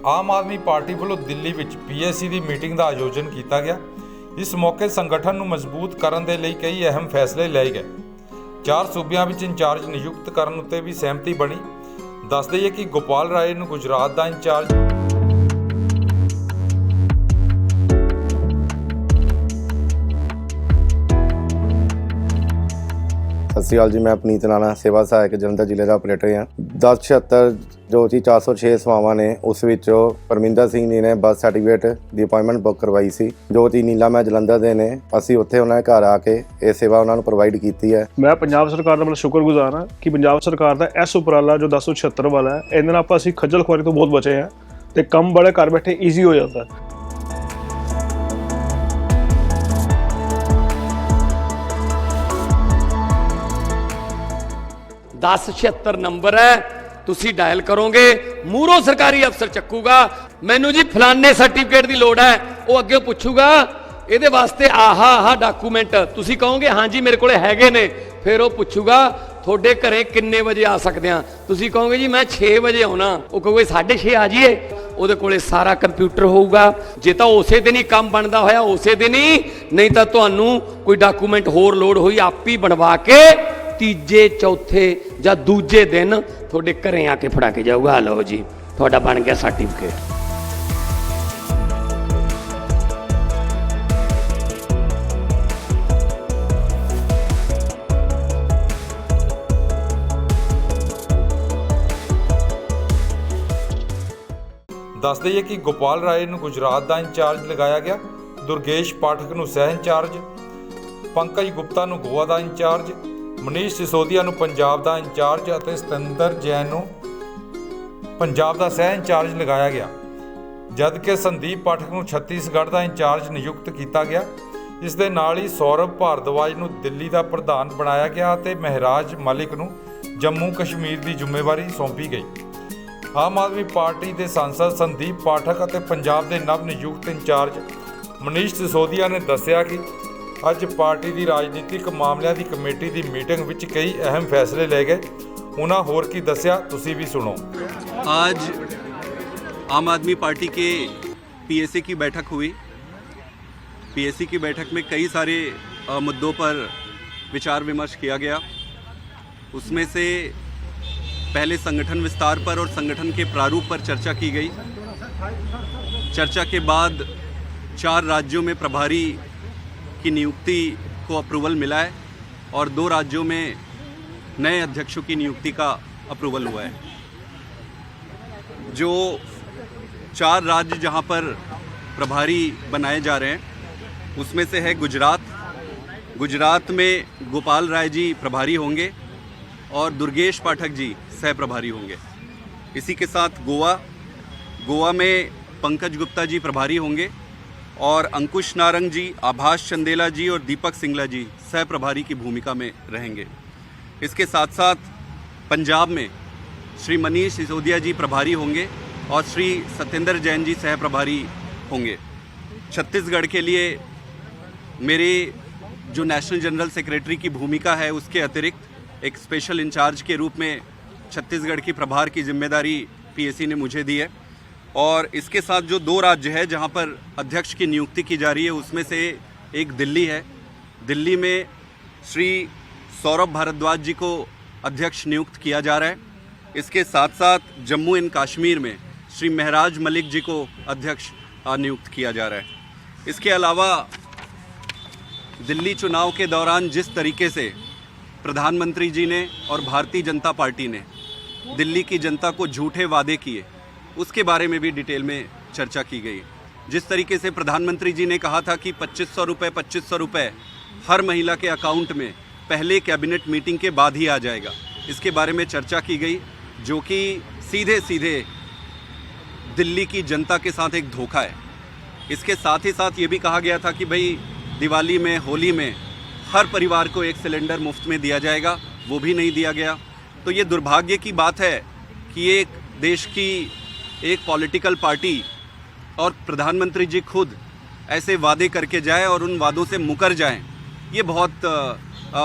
आम आदमी पार्टी ਵੱਲੋਂ ਦਿੱਲੀ ਵਿੱਚ ਪੀਐਸਸੀ ਦੀ ਮੀਟਿੰਗ ਦਾ ਆਯੋਜਨ ਕੀਤਾ ਗਿਆ। ਇਸ ਮੌਕੇ ਸੰਗਠਨ ਨੂੰ ਮਜ਼ਬੂਤ ਕਰਨ ਦੇ ਲਈ ਕਈ ਅਹਿਮ ਫੈਸਲੇ ਲਏ ਗਏ। 4 ਸੂਬਿਆਂ ਵਿੱਚ ਇੰਚਾਰਜ ਨਿਯੁਕਤ ਕਰਨ ਉੱਤੇ ਵੀ ਸਹਿਮਤੀ ਬਣੀ। ਦੱਸ ਦਈਏ ਕਿ ਗੋਪਾਲ ਰਾਏ ਨੂੰ ਗੁਜਰਾਤ ਦਾ ਇੰਚਾਰਜ, सत श्री अकाल जी। मैं अपनीत राणा सेवा सहायक जलंधर जिले का ऑपरेटर हाँ। 1076 जो कि 406 ਸੇਵਾਵਾਂ ਨੇ ਉਸ ਵਿੱਚੋਂ ਪਰਮਿੰਦਰ ਸਿੰਘ ਜੀ ਨੇ ਬਰਥ ਸਰਟੀਫਿਕੇਟ ਦੀ ਅਪਾਇੰਟਮੈਂਟ ਬੁੱਕ ਕਰਵਾਈ ਸੀ, ਜੋ ਕਿ ਨੀਲਾਮਾ ਜਲੰਧਰ ਦੇ ਨੇ। ਅਸੀਂ ਉੱਥੇ ਉਹਨਾਂ ਦੇ ਘਰ ਆ ਕੇ ਇਹ ਸੇਵਾ ਉਹਨਾਂ ਨੂੰ ਪ੍ਰੋਵਾਈਡ ਕੀਤੀ ਹੈ। ਮੈਂ ਪੰਜਾਬ ਸਰਕਾਰ ਦਾ ਬੜਾ ਸ਼ੁਕਰਗੁਜ਼ਾਰ ਹਾਂ ਕਿ ਪੰਜਾਬ ਸਰਕਾਰ ਦਾ ਇਸ ਉਪਰਾਲਾ ਜੋ 1076 ਵਾਲਾ ਹੈ, ਇਹਦੇ ਨਾਲ ਆਪਾਂ ਅਸੀਂ ਖੱਜਲ ਖੁਆਰੀ ਤੋਂ ਬਹੁਤ ਬਚੇ ਹਾਂ ਤੇ ਕੰਮ ਬੜੇ ਘਰ ਬੈਠੇ ਈਜ਼ੀ ਹੋ ਜਾਂਦਾ ਹੈ। दस 76 नंबर है, तुसी डायल करोगे मूरों सरकारी अफसर चक्कूगा, मैनू जी फलाने सर्टिफिकेट की लोड़ है, वो अगे पूछूगा ये वास्ते आहा डॉकूमेंट, तुसी कहोगे हाँ जी मेरे को हैगे ने, फिर वो पूछूगा थोड़े घरें किन्ने बजे आ सकते हैं, तुसी कहोगे जी मैं 6 बजे आना, वो कहोगे 6:30 आ जाइए, ਉਹਦੇ ਕੋਲੇ ਸਾਰਾ ਕੰਪਿਊਟਰ ਹੋਊਗਾ। ਜੇ ਤਾਂ ਉਸੇ ਦਿਨ ਹੀ ਕੰਮ ਬਣਦਾ ਹੋਇਆ ਉਸੇ ਦਿਨ ਹੀ, ਨਹੀਂ ਤਾਂ ਤੁਹਾਨੂੰ ਕੋਈ ਡਾਕੂਮੈਂਟ ਹੋਰ ਲੋੜ ਹੋਈ ਆਪੀ ਬਣਵਾ ਕੇ ਤੀਜੇ ਚੌਥੇ ਜਾਂ ਦੂਜੇ ਦਿਨ ਤੁਹਾਡੇ ਘਰੇ ਆ ਕੇ ਫੜਾ ਕੇ ਜਾਊਗਾ। ਲਓ ਜੀ ਤੁਹਾਡਾ ਬਣ ਗਿਆ ਸਰਟੀਫਿਕੇਟ। ਦੱਸ ਦਈਏ ਕਿ ਗੋਪਾਲ ਰਾਏ ਨੂੰ ਗੁਜਰਾਤ ਦਾ ਇੰਚਾਰਜ ਲਗਾਇਆ ਗਿਆ, ਦੁਰਗੇਸ਼ ਪਾਠਕ ਨੂੰ ਸਹਿ ਇੰਚਾਰਜ, ਪੰਕਜ ਗੁਪਤਾ ਨੂੰ ਗੋਆ ਦਾ ਇੰਚਾਰਜ, ਮਨੀਸ਼ ਸਿਸੋਦੀਆ ਨੂੰ ਪੰਜਾਬ ਦਾ ਇੰਚਾਰਜ ਅਤੇ ਸਤਿੰਦਰ ਜੈਨ ਨੂੰ ਪੰਜਾਬ ਦਾ ਸਹਿ ਇੰਚਾਰਜ ਲਗਾਇਆ ਗਿਆ, ਜਦਕਿ ਸੰਦੀਪ ਪਾਠਕ ਨੂੰ ਛੱਤੀਸਗੜ੍ਹ ਦਾ ਇੰਚਾਰਜ ਨਿਯੁਕਤ ਕੀਤਾ ਗਿਆ। ਇਸ ਦੇ ਨਾਲ ਹੀ ਸੌਰਵ ਭਾਰਦਵਾਜ ਨੂੰ ਦਿੱਲੀ ਦਾ ਪ੍ਰਧਾਨ ਬਣਾਇਆ ਗਿਆ ਅਤੇ ਮਹਿਰਾਜ ਮਲਿਕ ਨੂੰ ਜੰਮੂ ਕਸ਼ਮੀਰ ਦੀ ਜ਼ਿੰਮੇਵਾਰੀ ਸੌਂਪੀ ਗਈ। ਆਮ ਆਦਮੀ ਪਾਰਟੀ ਦੇ ਸਾਂਸਦ ਸੰਦੀਪ ਪਾਠਕ ਅਤੇ ਪੰਜਾਬ ਦੇ ਨਵ ਨਿਯੁਕਤ ਇੰਚਾਰਜ ਮਨੀਸ਼ ਸਿਸੋਦੀਆ ਨੇ ਦੱਸਿਆ ਕਿ ਅੱਜ ਪਾਰਟੀ ਦੀ ਰਾਜਨੀਤਿਕ ਮਾਮਲਿਆਂ ਦੀ ਕਮੇਟੀ ਦੀ ਮੀਟਿੰਗ ਵਿੱਚ ਕਈ ਅਹਿਮ ਫੈਸਲੇ ਲਏ ਗਏ। ਉਹਨਾਂ ਹੋਰ ਕੀ ਦੱਸਿਆ ਤੁਸੀਂ ਵੀ सुनो। आज आम आदमी पार्टी के पीएससी की बैठक हुई। पीएससी की बैठक में कई सारे मुद्दों पर विचार विमर्श किया गया। उसमें से पहले संगठन विस्तार पर और संगठन के प्रारूप पर चर्चा की गई। चर्चा के बाद 4 राज्यों में प्रभारी की नियुक्ति को अप्रूवल मिला है और 2 राज्यों में नए अध्यक्षों की नियुक्ति का अप्रूवल हुआ है। जो 4 राज्य जहां पर प्रभारी बनाए जा रहे हैं उसमें से है गुजरात। गुजरात में गोपाल राय जी प्रभारी होंगे और दुर्गेश पाठक जी सह प्रभारी होंगे। इसी के साथ गोवा में पंकज गुप्ता जी प्रभारी होंगे और अंकुश नारंग जी, आभास चंदेला जी और दीपक सिंगला जी सह प्रभारी की भूमिका में रहेंगे। इसके साथ साथ पंजाब में श्री मनीष सिसोदिया जी प्रभारी होंगे और श्री सत्येंद्र जैन जी सह प्रभारी होंगे। छत्तीसगढ़ के लिए मेरे जो नेशनल जनरल सेक्रेटरी की भूमिका है उसके अतिरिक्त एक स्पेशल इंचार्ज के रूप में छत्तीसगढ़ की प्रभार की जिम्मेदारी पीएससी ने मुझे दी है। और इसके साथ जो 2 राज्य है जहां पर अध्यक्ष की नियुक्ति की जा रही है उसमें से एक दिल्ली है। दिल्ली में श्री सौरभ भारद्वाज जी को अध्यक्ष नियुक्त किया जा रहा है। इसके साथ साथ जम्मू एंड कश्मीर में श्री महराज मलिक जी को अध्यक्ष नियुक्त किया जा रहा है। इसके अलावा दिल्ली चुनाव के दौरान जिस तरीके से प्रधानमंत्री जी ने और भारतीय जनता पार्टी ने दिल्ली की जनता को झूठे वादे किए, उसके बारे में भी डिटेल में चर्चा की गई। जिस तरीके से प्रधानमंत्री जी ने कहा था कि 2500 रुपये हर महिला के अकाउंट में पहले कैबिनेट मीटिंग के बाद ही आ जाएगा, इसके बारे में चर्चा की गई, जो कि सीधे सीधे दिल्ली की जनता के साथ एक धोखा है। इसके साथ ही साथ ये भी कहा गया था कि भाई दिवाली में, होली में हर परिवार को 1 सिलेंडर मुफ्त में दिया जाएगा, वो भी नहीं दिया गया। तो ये दुर्भाग्य की बात है कि एक देश की एक पॉलिटिकल पार्टी और प्रधानमंत्री जी खुद ऐसे वादे करके जाए और उन वादों से मुकर जाएं, ये बहुत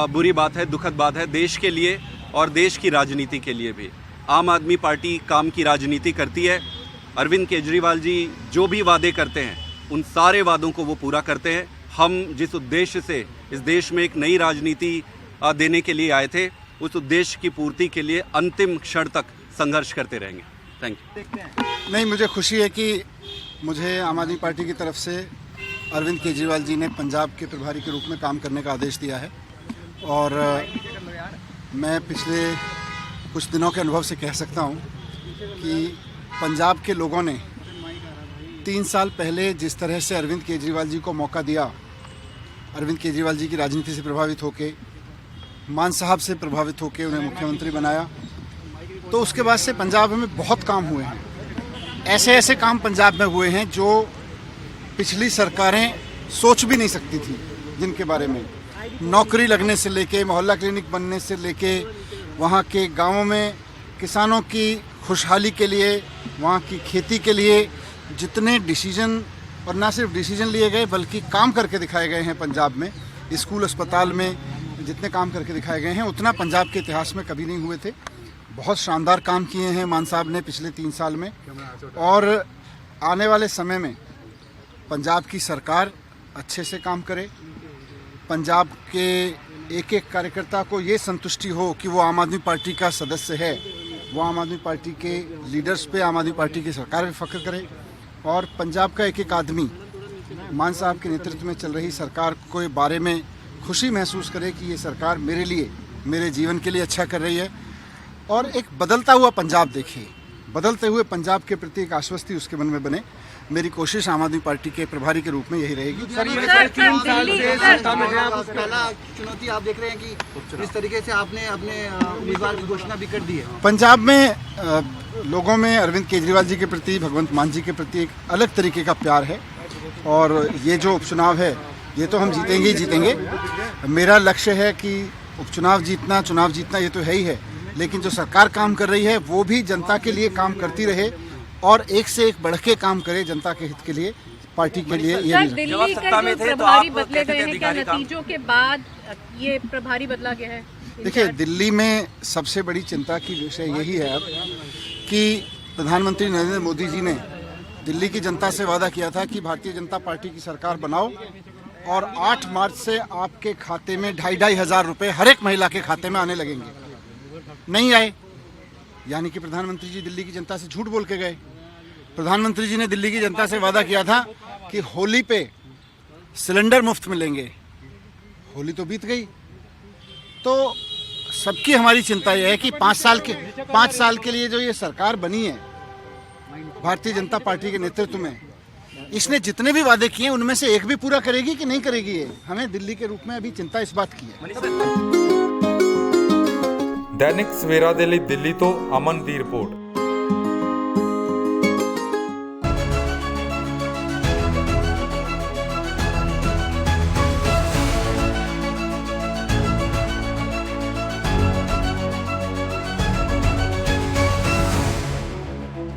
बुरी बात है, दुखद बात है देश के लिए और देश की राजनीति के लिए भी। आम आदमी पार्टी काम की राजनीति करती है अरविंद केजरीवाल जी जो भी वादे करते हैं उन सारे वादों को वो पूरा करते हैं। हम जिस उद्देश्य से इस देश में एक नई राजनीति देने के लिए आए थे, उस उद्देश्य की पूर्ति के लिए अंतिम क्षण तक संघर्ष करते रहेंगे। Thank you. नहीं, मुझे खुशी है कि मुझे आम आदमी पार्टी की तरफ से अरविंद केजरीवाल जी ने पंजाब के प्रभारी के रूप में काम करने का आदेश दिया है और मैं पिछले कुछ दिनों के अनुभव से कह सकता हूं कि पंजाब के लोगों ने 3 साल पहले जिस तरह से अरविंद केजरीवाल जी को मौका दिया, अरविंद केजरीवाल जी की राजनीति से प्रभावित होकर, मान साहब से प्रभावित होकर उन्हें मुख्यमंत्री बनाया, तो उसके बाद से पंजाब में बहुत काम हुए हैं। ऐसे ऐसे काम पंजाब में हुए हैं जो पिछली सरकारें सोच भी नहीं सकती थी, जिनके बारे में नौकरी लगने से लेके, मोहल्ला क्लिनिक बनने से लेके, वहाँ के गांवों में किसानों की खुशहाली के लिए, वहाँ की खेती के लिए जितने डिसीजन, और ना सिर्फ डिसीजन लिए गए बल्कि काम करके दिखाए गए हैं पंजाब में, स्कूल अस्पताल में जितने काम करके दिखाए गए हैं उतना पंजाब के इतिहास में कभी नहीं हुए थे। बहुत शानदार काम किए हैं मान साहब ने पिछले 3 साल में, और आने वाले समय में पंजाब की सरकार अच्छे से काम करे, पंजाब के एक एक कार्यकर्ता को ये संतुष्टि हो कि वो आम आदमी पार्टी का सदस्य है, वो आम आदमी पार्टी के लीडर्स पे, आम आदमी पार्टी की सरकार पे फख्र करे, और पंजाब का एक एक आदमी मान साहब के नेतृत्व में चल रही सरकार के बारे में खुशी महसूस करे कि ये सरकार मेरे लिए, मेरे जीवन के लिए अच्छा कर रही है, और एक बदलता हुआ पंजाब देखे, बदलते हुए पंजाब के प्रति एक आश्वस्ति उसके मन में बने। मेरी कोशिश आम आदमी पार्टी के प्रभारी के रूप में यही रहेगी। सर, ये 3 साल से सत्ता में हैं आप, पहला चुनौती आप देख रहे हैं कि इस तरीके से आपने अपने उम्मीदवार की घोषणा भी कर दी है। पंजाब में लोगों में अरविंद केजरीवाल जी के प्रति, भगवंत मान जी के प्रति एक अलग तरीके का प्यार है, और ये जो उपचुनाव है ये तो हम जीतेंगे ही जीतेंगे। मेरा लक्ष्य है कि उपचुनाव जीतना, चुनाव जीतना ये तो है ही है, लेकिन जो सरकार काम कर रही है वो भी जनता के लिए काम करती रहे और एक से एक बढ़ के काम करे जनता के हित के लिए, पार्टी के लिए। ये दिल्ली का जो प्रभारी बदले गए हैं, क्या नतीजों के बाद ये प्रभारी बदला गया है? देखिए, दिल्ली में सबसे बड़ी चिंता की विषय यही है अब कि प्रधानमंत्री नरेंद्र मोदी जी ने दिल्ली की जनता से वादा किया था कि भारतीय जनता पार्टी की सरकार बनाओ और 8 मार्च से आपके खाते में 2,500 रुपये हर एक महिला के खाते में आने लगेंगे। नहीं आए, यानी कि प्रधानमंत्री जी दिल्ली की जनता से झूठ बोल के गए। प्रधानमंत्री जी ने दिल्ली की जनता से वादा किया था कि होली पे सिलेंडर मुफ्त मिलेंगे, होली तो बीत गई। तो सबकी हमारी चिंता यह है कि 5 साल के लिए जो ये सरकार बनी है भारतीय जनता पार्टी के नेतृत्व में, इसने जितने भी वादे किए उनमें से एक भी पूरा करेगी कि नहीं करेगी, ये हमें दिल्ली के रूप में अभी चिंता इस बात की है। दैनिक सवेरा ਦੇ ਲਈ ਦਿੱਲੀ ਤੋਂ ਅਮਨ ਦੀ ਰਿਪੋर्ट।